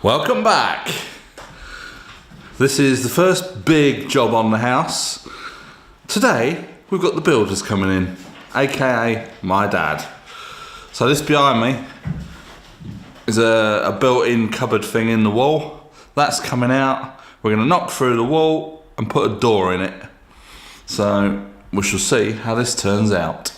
Welcome back. This is the first big job on the house. Today we've got the builders coming in, aka my dad. So this behind me is a built-in cupboard thing in the wall. That's coming out. We're going to knock through the wall and put a door in it. So we shall see how this turns out.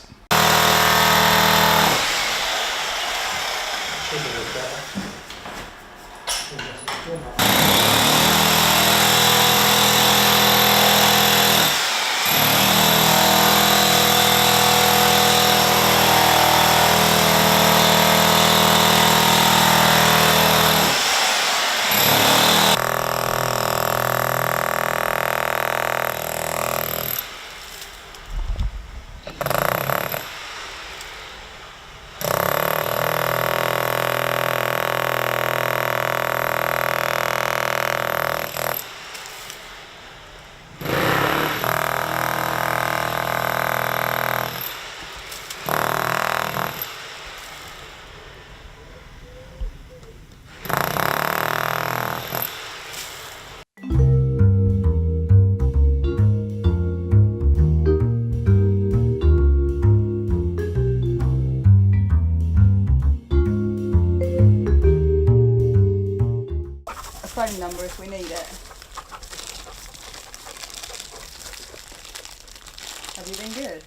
Phone number if we need it. Have you been good?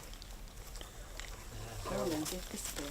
Go on then, give this a go.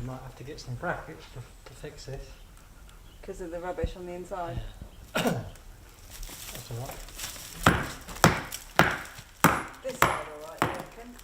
Might have to get some brackets to fix this. Because of the rubbish on the inside. That's alright. This side alright, you reckon?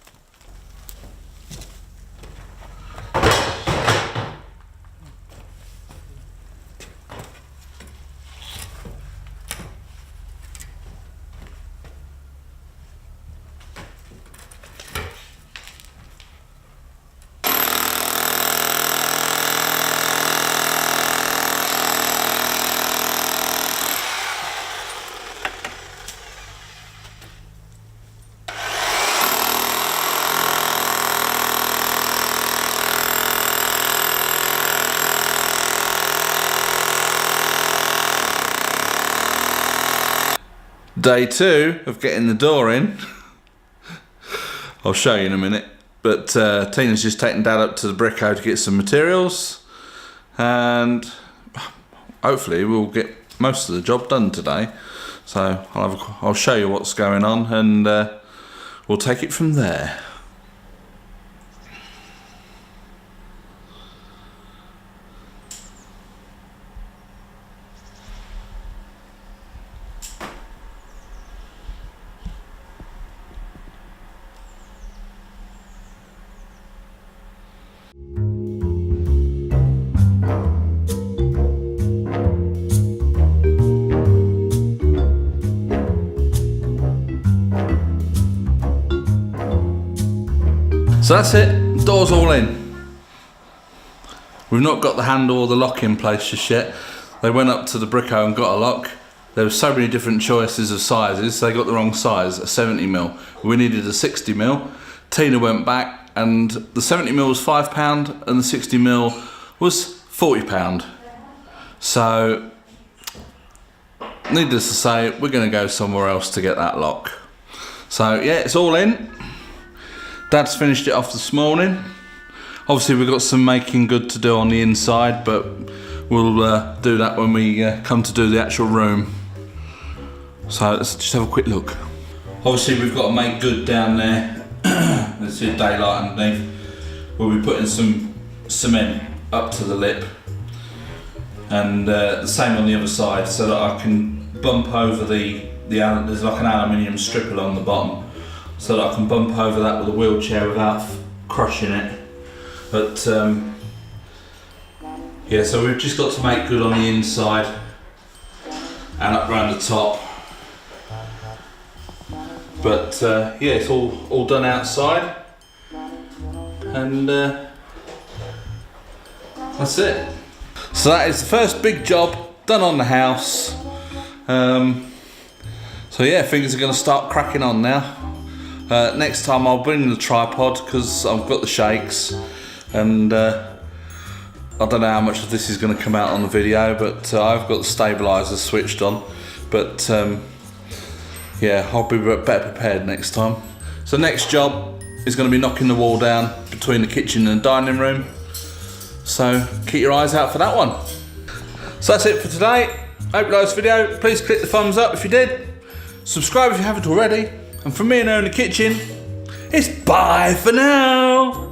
Day 2 of getting the door in. I'll show you in a minute. But Tina's just taken Dad up to the Bricko to get some materials, and hopefully we'll get most of the job done today. So I'll show you what's going on, and we'll take it from there. So that's it, door's all in. We've not got the handle or the lock in place just yet. They went up to the bricko and got a lock. There were so many different choices of sizes, they got the wrong size, a 70mm. We needed a 60mm. Tina went back and the 70mm was £5 and the 60mm was £40. So, needless to say, we're going to go somewhere else to get that lock. So yeah, it's all in. Dad's finished it off this morning. Obviously we've got some making good to do on the inside, but we'll do that when we come to do the actual room. So let's just have a quick look. Obviously we've got to make good down there. There's the daylight underneath. We'll be putting some cement up to the lip, and the same on the other side, so that I can bump over there's like an aluminium strip along the bottom, so that I can bump over that with a wheelchair without crushing it. But yeah, so we've just got to make good on the inside and up around the top. But yeah, it's all done outside, and that's it. So that is the first big job done on the house. So yeah, things are going to start cracking on now. Next time I'll bring the tripod because I've got the shakes, and I don't know how much of this is going to come out on the video, but I've got the stabiliser switched on. But yeah, I'll be better prepared next time. So next job is going to be knocking the wall down between the kitchen and dining room. So keep your eyes out for that one. So that's it for today. Hope you liked this video. Please click the thumbs up if you did. Subscribe if you haven't already. And from me and her in the kitchen, it's bye for now.